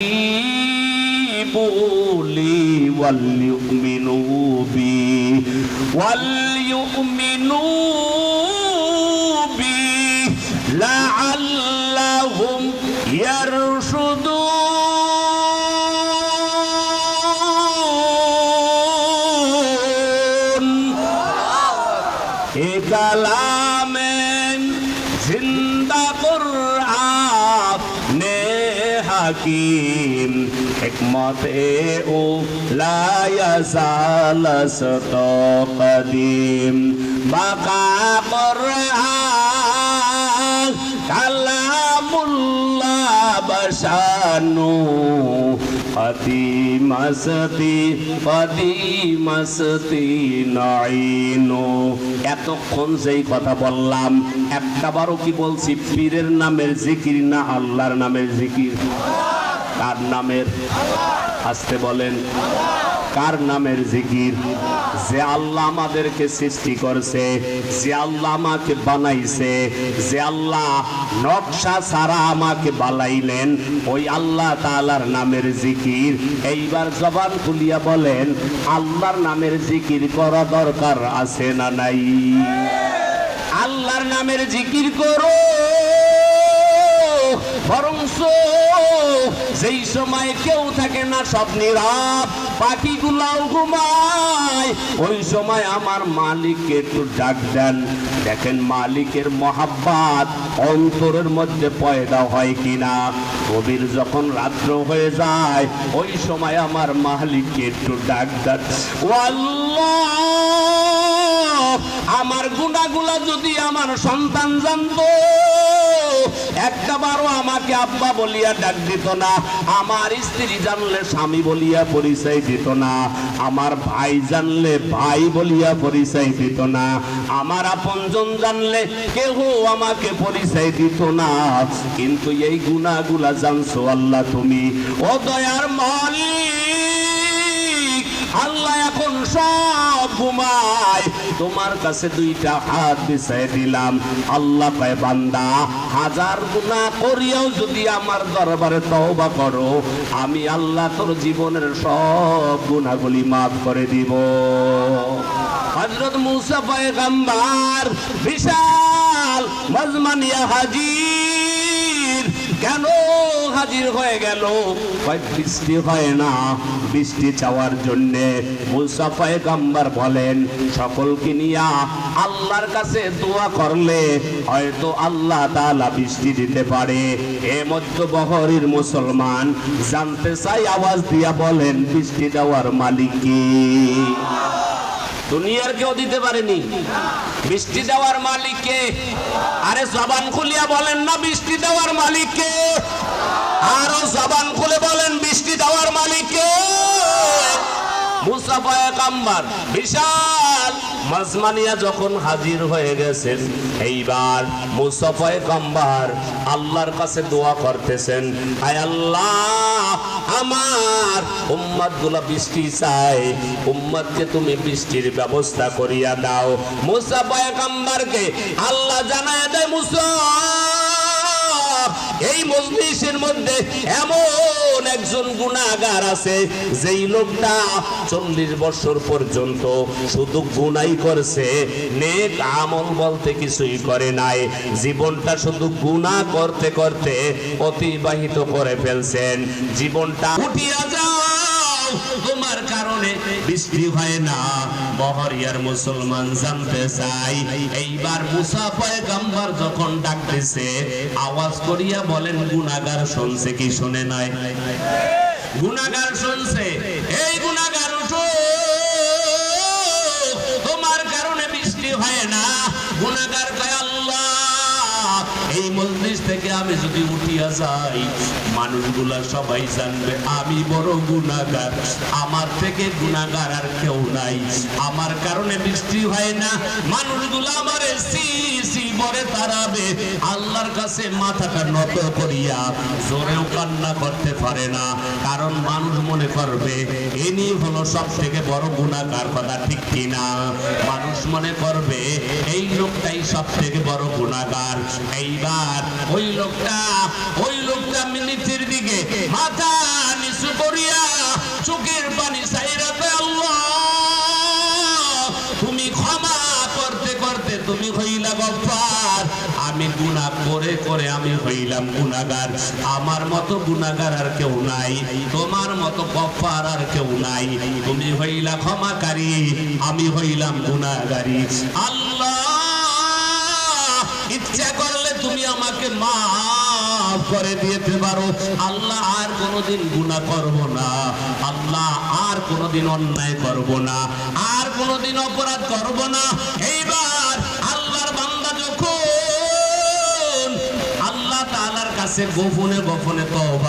لي وليؤمنوا بي لعلهم يرشدون اے کلام زندہ قرآن حکیم حکمت او لا یزال ستا قدیم بقا قرآن کلام اللہ بشانو قدیم مستی নাইনো। এতক্ষণ যেই কথা বললাম একটাবারও কি বলছি পীরের নামের জিকির না আল্লাহর নামের জিকির? কার নামের? আসতে বলেন, কার নামের জিকির? যে আল্লাহ আমাদেরকে সৃষ্টি করছে, যে আল্লাহ আমাকে বানাইছে, যে আল্লাহ নকশা ছাড়া আমাকে বানাইলেন, ওই আল্লাহ তাআলার নামের জিকির। এইবার জবান খুলিয়া বলেন, আল্লাহর নামের জিকির করা দরকার আছে না নাই? আল্লাহর নামের জিকির করো, বরংস যেই সময় কেউ থাকে না, সব নীরব, পাখিগুলাও ঘুমায়, ওই সময় আমার মালিককে একটু ডাক দেন। দেখেন মালিকের মহাব্বত অন্তরের মধ্যে পয়দা হয় কিনা। গভীর যখন রাত্র হয়ে যায়, ওই সময় আমার মালিককে একটু ডাক দেন। ও আল্লাহ, আমার গুনাহগুলা যদি আমার সন্তান জানতো, একটাবারও আমাকে আব্বা বলিয়া ডাক দিত না, আমার স্ত্রী জানলে স্বামী বলিয়া পরিচয় দিত না, আমার ভাই জানলে ভাই বলিয়া পরিচয় দিত না, আমার আপনজন জানলে কেউ আমাকে পরিচয় দিত না। কিন্তু এই গুনাহগুলা জানছো আল্লাহ তুমি। ও দয়ার মালিক, আল্লাহ এখন সব ঘুমায়, তোমার কাছে দুইটা হাত বিছাই দিলাম। আল্লাহ কয়, বান্দা হাজার গুনাহ করিয়াও যদি আমার দরবারে তওবা করো, আমি আল্লাহ তোর জীবনের সব গুনাহগুলি মাফ করে দিব। হযরত মুসা পয়গম্বর বিশাল মজমানিয়া হাজির, কেন হাজির হয়ে গেল? বৃষ্টি হয় না, বৃষ্টি চাওয়ার জন্য মুসা পয়গম্বর বলেন, সকলকে নিয়া আল্লাহর কাছে দোয়া করলে হয়তো আল্লাহ তাআলা বৃষ্টি দিতে পারে। এ মধ্যবহরের মুসলমান জানতে চাই, আওয়াজ দিয়া বলেন, বৃষ্টি দেওয়ার মালিক কে? দুনিয়ার কেউ দিতে পারেনি, বৃষ্টি দেওয়ার মালিক কে? আরে জবান খুলিয়া বলেন না, বৃষ্টি দেওয়ার মালিক কে? আরো জবান খুলে বলেন, বৃষ্টি দেওয়ার মালিক কে? মুসা পয়গম্বর বিশাল মজমানিয়া যখন হাজির হয়ে গেছেন, এইবার মুসা পয়গম্বর আল্লাহর কাছে দোয়া করতেছেন, আয় আল্লাহ, আমার উম্মতগুলো বৃষ্টি চায়, উম্মতকে তুমি বৃষ্টির ব্যবস্থা করিয়া দাও। মুসা পয়গম্বরকে আল্লাহ জানায় দেয়, মুসা, এই মজলিসের মধ্যে এমন একজন গুনাহগার আছে, যেই লোকটা 40 বছর পর্যন্ত শুধু গুনাহই করছে, নেক আমল বলতে কিছুই করে নাই, জীবনটা শুধু গুনাহ করতে করতে অতিবাহিত করে ফেলছেন। জীবনটা উঠিয়া যাও, তোমার কারণে বৃষ্টি হয় না। বহরিয়ার মুসলমান জানতে চাই, এইবার মুসা পয়গম্বর যখন ডাকতেছে, আওয়াজ করিয়া বলেন, গুনাহগার শুনছে কি শুনে নাই? গুনাহগার শুনছে। এই গুনাহগার উঠো, তোমার কারণে বৃষ্টি হয় না। গুনাহগার কয়, আল্লাহ, এই মজলিস থেকে আমি যদি উঠিয়া যাই, মানুষগুলা সবাই জানবে আমি বড় গুনাহগার, আমার থেকে গুনাহগার আর কেউ নাই, আমার কারণে বৃষ্টি হয় না, মানুষগুলা আমারে সি সি বলে তাড়াবে। আল্লাহর কাছে মাথাটা নত করিয়া জোরেও কান্না করতে পারে না, কারণ মানুষ মনে করবে ইনি হলো সব থেকে বড় গুনাহগার। কথা ঠিক কিনা? মানুষ মনে করবে এই লোকটাই সব থেকে বড় গুনাহগার। এইবার ওই লোকটা মিনিটের দিকে দিকে মাথা নিচু করিয়া চোখের পানি চাইরাতে আল্লাহ তুমি ক্ষমা করতে করতে তুমি হইলা গফফার। আমি গুনাহ করে করে আমি হইলাম গুনাহগার। আমার মতো গুনাহগার আর কেউ নাই, তোমার মতো গফফার আর কেউ নাই। তুমি হইলা ক্ষমাকারী, আমি হইলাম গুনাহগারী। আল্লাহ ইচ্ছা করলে তুমি আমাকে মাফ করে দিতে পারো। আল্লাহ আর কোনোদিন গুনাহ করব না, আল্লাহ আর কোনোদিন অন্যায় করব না, আর কোনোদিন অপরাধ করব না। এইবার আল্লাহর বান্দা যখন আল্লাহ তাআলার কাছে গোপনে গোপনে তওবা